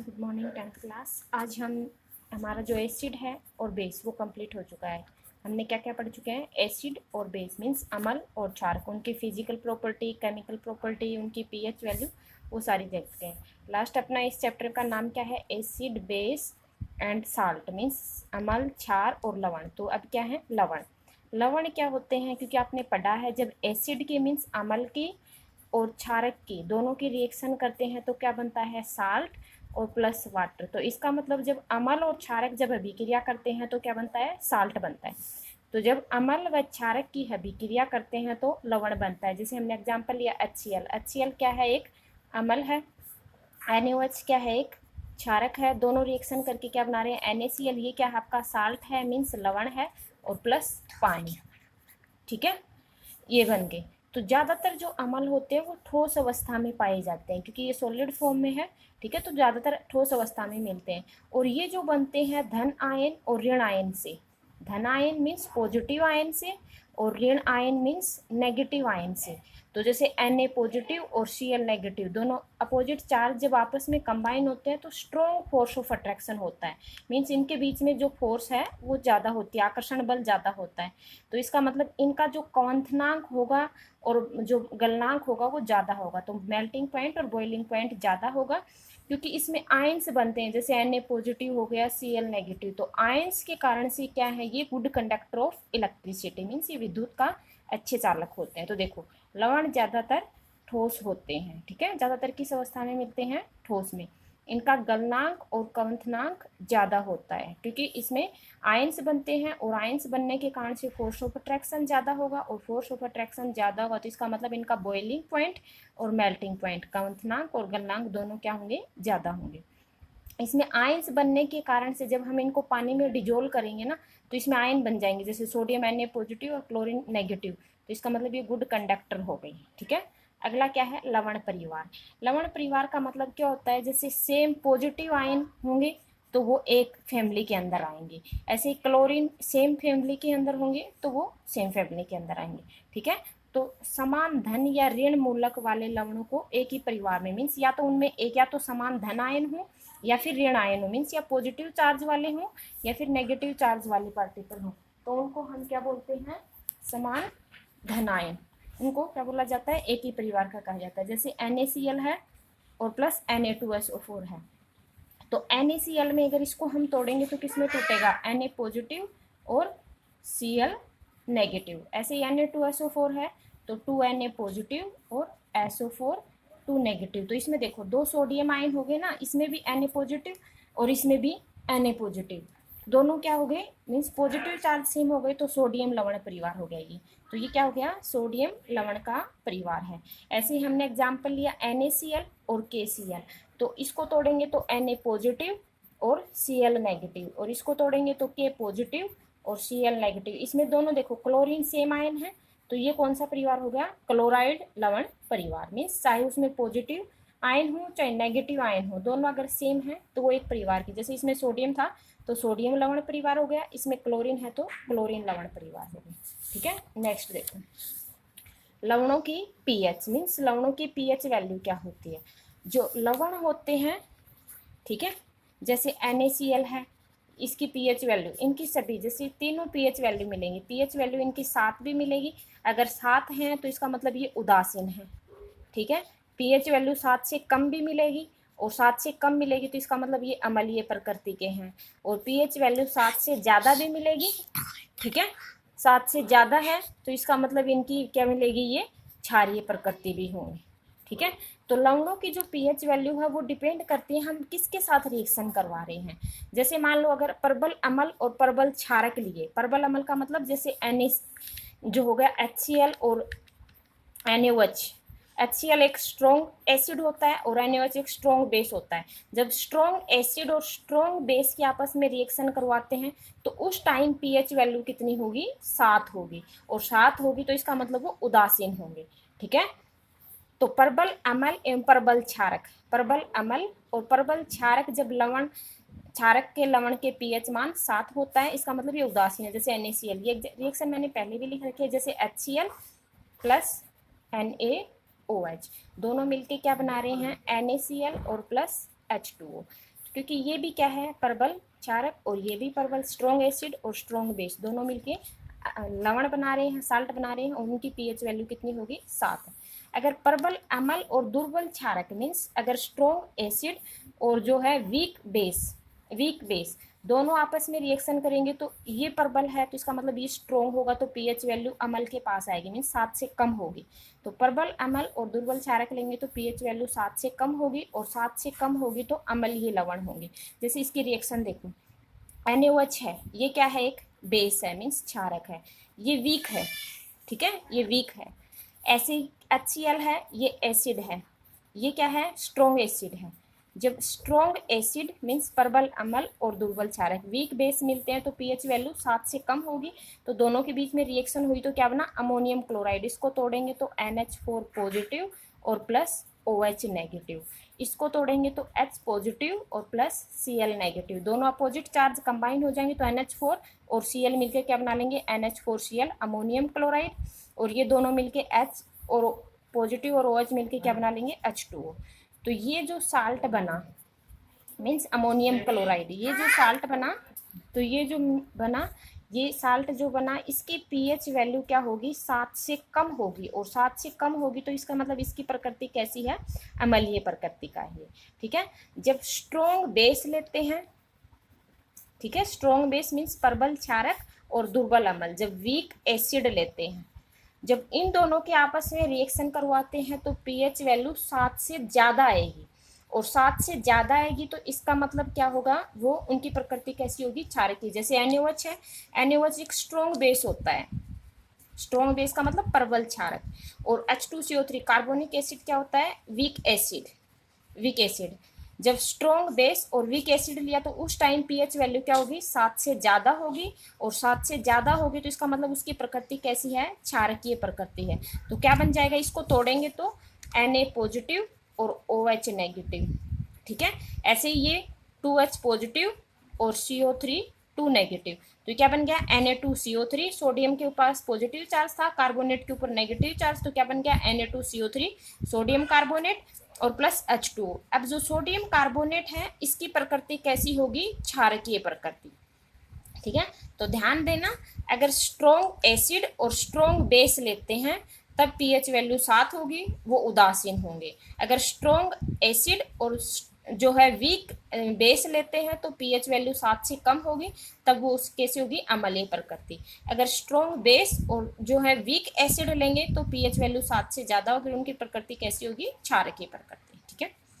Good morning 10th class. आज हम हमारा जो एसिड है और बेस वो कंप्लीट हो चुका है। हमने क्या क्या पढ़ चुके हैं? एसिड और बेस मीन्स अम्ल और क्षारक, उनकी फिजिकल प्रॉपर्टी, केमिकल प्रॉपर्टी, उनकी पीएच वैल्यू, वो सारी देखते हैं। लास्ट अपना इस चैप्टर का नाम क्या है? Acid, base and salt means अम्ल, क्षार और लवण। तो अब क्या है? लवण। लवण क्या होते हैं? क्योंकि आपने पढ़ा है जब एसिड की मीन्स अम्ल की और क्षारक की दोनों की रिएक्शन करते हैं तो क्या बनता है? साल्ट और प्लस वाटर। तो इसका मतलब जब अम्ल और क्षारक जब अभिक्रिया करते हैं तो क्या बनता है? साल्ट बनता है। तो जब अम्ल व क्षारक की अभिक्रिया करते हैं तो लवण बनता है। जैसे हमने एग्जांपल लिया HCl। HCl क्या है? एक अम्ल है। NaOH क्या है? एक क्षारक है। दोनों रिएक्शन करके क्या बना रहे हैं? NaCl। ये क्या है? आपका साल्ट है मीन्स लवण है, और प्लस पानी। ठीक है, ये बन गए। तो ज़्यादातर जो अम्ल होते हैं वो ठोस अवस्था में पाए जाते हैं, क्योंकि ये सॉलिड फॉर्म में है। ठीक है, तो ज़्यादातर ठोस अवस्था में मिलते हैं। और ये जो बनते हैं धन आयन और ऋण आयन से। धन आयन मीन्स पॉजिटिव आयन से, और ऋण आयन मीन्स नेगेटिव आयन से। तो जैसे Na पॉजिटिव और Cl नेगेटिव, दोनों अपोजिट चार्ज जब आपस में कंबाइन होते हैं तो स्ट्रॉन्ग फोर्स ऑफ अट्रैक्शन होता है। मीन्स इनके बीच में जो फोर्स है वो ज़्यादा होती है, आकर्षण बल ज़्यादा होता है। तो इसका मतलब इनका जो क्वथनांक होगा और जो गलनांक होगा वो ज़्यादा होगा। तो मेल्टिंग पॉइंट और बॉइलिंग पॉइंट ज़्यादा होगा, क्योंकि इसमें आयंस बनते हैं। जैसे Na पॉजिटिव हो गया, Cl नेगेटिव। तो आयंस के कारण से क्या है? ये good conductor of electricity means ये विद्युत का अच्छे चालक होते हैं। तो देखो, लवण ज़्यादातर ठोस होते हैं। ठीक है, ज़्यादातर किस अवस्था में मिलते हैं? ठोस में। इनका गलनांक और क्वथनांक ज़्यादा होता है, क्योंकि इसमें आयंस बनते हैं, और आयंस बनने के कारण से फोर्स ऑफ अट्रैक्शन ज़्यादा होगा, और फोर्स ऑफ अट्रैक्शन ज़्यादा होगा तो इसका मतलब इनका बॉइलिंग पॉइंट और मेल्टिंग पॉइंट, क्वथनांक और गलनांक दोनों क्या होंगे? ज़्यादा होंगे। इसमें आयंस बनने के कारण से जब हम इनको पानी में डिजोल्व करेंगे ना, तो इसमें आयन बन जाएंगे। जैसे सोडियम Na पॉजिटिव और क्लोरीन नेगेटिव। तो इसका मतलब ये गुड कंडक्टर हो गई। ठीक है, अगला क्या है? लवण परिवार। लवण परिवार का मतलब क्या होता है? जैसे सेम पॉजिटिव आयन होंगे तो वो एक फैमिली के अंदर आएंगे, ऐसे क्लोरीन सेम फैमिली के अंदर होंगे तो वो सेम फैमिली के अंदर आएंगे। ठीक है, तो समान धन या ऋण मूलक वाले लवणों को एक ही परिवार में मीन्स या तो उनमें एक या तो समान धन आयन हो या फिर ऋण आयन हो, मीन्स या पॉजिटिव चार्ज वाले हों या फिर नेगेटिव चार्ज वाले पार्टिकल हों, तो उनको हम क्या बोलते हैं? समान धन आयन। उनको क्या बोला जाता है? एक ही परिवार का कहा जाता है। जैसे NaCl है और प्लस Na2SO4 है। तो NaCl में अगर इसको हम तोड़ेंगे तो किस में टूटेगा? Na पॉजिटिव और Cl नेगेटिव। ऐसे ही Na2SO4 है तो 2Na पॉजिटिव और SO4 2 नेगेटिव। तो इसमें देखो दो सोडियम आयन हो गए ना, इसमें भी Na पॉजिटिव और इसमें भी Na पॉजिटिव। दोनों क्या हो गए? मीन्स पॉजिटिव चार्ज सेम हो गए, तो सोडियम लवण परिवार हो गया ये। तो ये क्या हो गया? सोडियम लवण का परिवार है। ऐसे ही हमने एग्जाम्पल लिया NaCl और KCl। तो इसको तोड़ेंगे तो Na पॉजिटिव और Cl नेगेटिव, और इसको तोड़ेंगे तो K पॉजिटिव और Cl नेगेटिव। इसमें दोनों देखो क्लोरीन सेम आयन है, तो ये कौन सा परिवार हो गया? क्लोराइड लवण परिवार। मीन्स चाहे उसमें पॉजिटिव आयन हो चाहे नेगेटिव आयन हो, दोनों अगर सेम है तो वो एक परिवार की। जैसे इसमें सोडियम था तो सोडियम लवण परिवार हो गया, इसमें क्लोरीन है तो क्लोरीन लवण परिवार हो गया। ठीक है, नेक्स्ट देखो, लवणों की पीएच मीन्स लवणों की पीएच वैल्यू क्या होती है? जो लवण होते हैं, ठीक है, जैसे NaCl है, इसकी पीएच वैल्यू, इनकी सभी जैसे तीनों पीएच वैल्यू मिलेंगी। पीएच वैल्यू इनकी 7 भी मिलेगी। अगर 7 हैं तो इसका मतलब ये उदासीन है। ठीक है, पीएच वैल्यू 7 से कम भी मिलेगी, और 7 से कम मिलेगी तो इसका मतलब ये अम्लीय प्रकृति के हैं। और पीएच वैल्यू 7 से ज़्यादा भी मिलेगी। ठीक है, 7 से ज़्यादा है तो इसका मतलब इनकी क्या मिलेगी? ये क्षारीय प्रकृति भी होंगी। ठीक है, तो लवणों की जो पीएच वैल्यू है वो डिपेंड करती है हम किसके साथ रिएक्शन करवा रहे हैं। जैसे मान लो अगर प्रबल अम्ल और प्रबल क्षारक लिए, प्रबल अम्ल का मतलब जैसे Na जो हो गया HCl और NaOH। HCl एक स्ट्रॉन्ग एसिड होता है और NaOH एक स्ट्रॉन्ग बेस होता है। जब स्ट्रॉन्ग एसिड और स्ट्रॉन्ग बेस की आपस में रिएक्शन करवाते हैं तो उस टाइम पीएच वैल्यू कितनी होगी? 7 होगी, और 7 होगी तो इसका मतलब वो उदासीन होंगे। ठीक है, तो प्रबल अम्ल एवं प्रबल क्षारक, प्रबल अम्ल और प्रबल क्षारक जब लवण क्षारक के लवण के पीएच मान 7 होता है, इसका मतलब ये उदासीन है। जैसे NaCl, ये रिएक्शन मैंने पहले भी लिख रखी है। जैसे HCl प्लस NaOH, दोनों मिलके क्या बना रहे हैं? NaCl और प्लस H2O, क्योंकि ये भी क्या है, प्रबल क्षारक, और ये भी प्रबल स्ट्रॉन्ग एसिड और स्ट्रॉन्ग बेस दोनों मिलके लवण बना रहे हैं, साल्ट बना रहे हैं, और उनकी पीएच वैल्यू कितनी होगी, 7। अगर प्रबल अम्ल और दुर्बल क्षारक मीन्स अगर स्ट्रॉन्ग एसिड और जो है वीक बेस दोनों आपस में रिएक्शन करेंगे तो ये प्रबल है, तो इसका मतलब ये स्ट्रॉन्ग होगा, तो पीएच वैल्यू अम्ल के पास आएगी, मीन्स 7 से कम होगी। तो प्रबल अम्ल और दुर्बल क्षारक लेंगे तो पीएच वैल्यू 7 से कम होगी, और 7 से कम होगी तो अम्लीय लवण होंगे। जैसे इसकी रिएक्शन देखो, NaOH है, ये क्या है, एक बेस है, मीन्स क्षारक है, ये वीक है, ठीक है, ये वीक है। ऐसे HCl है, ये एसिड है, ये क्या है, स्ट्रॉन्ग एसिड है। जब स्ट्रॉन्ग एसिड मीन्स प्रबल अम्ल और दुर्बल क्षारक वीक बेस मिलते हैं तो पीएच वैल्यू 7 से कम होगी, तो दोनों के बीच में रिएक्शन हुई तो क्या बना, अमोनियम क्लोराइड। इसको तोड़ेंगे तो NH4 पॉजिटिव और प्लस OH नेगेटिव, इसको तोड़ेंगे तो H पॉजिटिव और प्लस Cl नेगेटिव, दोनों अपोजिट चार्ज कंबाइन हो जाएंगे तो NH4 और Cl मिलकर क्या बना लेंगे, NH4Cl अमोनियम क्लोराइड, और ये दोनों मिलके H और पॉजिटिव और OH मिलके क्या बना लेंगे, H2O। तो ये जो साल्ट बना मीन्स अमोनियम क्लोराइड, ये जो साल्ट बना, तो ये जो बना, ये साल्ट जो बना, इसकी पीएच वैल्यू क्या होगी, 7 से कम होगी, और 7 से कम होगी तो इसका मतलब इसकी प्रकृति कैसी है, अम्लीय प्रकृति का है, ठीक है। जब स्ट्रॉन्ग बेस लेते हैं, ठीक है, स्ट्रॉन्ग बेस मीन्स प्रबल क्षारक और दुर्बल अम्ल, जब वीक एसिड लेते हैं, जब इन दोनों के आपस में रिएक्शन करवाते हैं तो पीएच वैल्यू 7 से ज़्यादा आएगी, और 7 से ज़्यादा आएगी तो इसका मतलब क्या होगा, वो उनकी प्रकृति कैसी होगी, क्षारकीय। जैसे NaOH है, NaOH एक स्ट्रॉन्ग बेस होता है, स्ट्रॉन्ग बेस का मतलब प्रबल क्षारक, और H2CO3 कार्बोनिक एसिड क्या होता है, वीक एसिड। जब स्ट्रॉन्ग बेस और वीक एसिड लिया तो उस टाइम पीएच वैल्यू क्या होगी, 7 से ज़्यादा होगी, और 7 से ज़्यादा होगी तो इसका मतलब उसकी प्रकृति कैसी है, क्षारकीय प्रकृति है। तो क्या बन जाएगा, इसको तोड़ेंगे तो Na पॉजिटिव और OH नेगेटिव, ठीक है। ऐसे ही ये 2H पॉजिटिव और CO3 2 नेगेटिव, तो क्या बन गया, Na2CO3, सोडियम के पास पॉजिटिव चार्ज था, कार्बोनेट के ऊपर नेगेटिव चार्ज, तो क्या बन गया, Na2CO3 सोडियम कार्बोनेट और प्लस H2O। अब जो सोडियम कार्बोनेट है इसकी प्रकृति कैसी होगी, क्षारकीय प्रकृति, ठीक है। तो ध्यान देना, अगर स्ट्रॉन्ग एसिड और स्ट्रॉन्ग बेस लेते हैं तब पीएच वैल्यू 7 होगी, वो उदासीन होंगे। अगर स्ट्रॉन्ग एसिड और जो है वीक बेस लेते हैं तो पीएच वैल्यू 7 से कम होगी, तब वो कैसी होगी, अम्लीय प्रकृति। अगर स्ट्रॉन्ग बेस और जो है वीक एसिड लेंगे तो पीएच वैल्यू 7 से ज़्यादा होगी, उनकी प्रकृति कैसी होगी, क्षारकीय प्रकृति।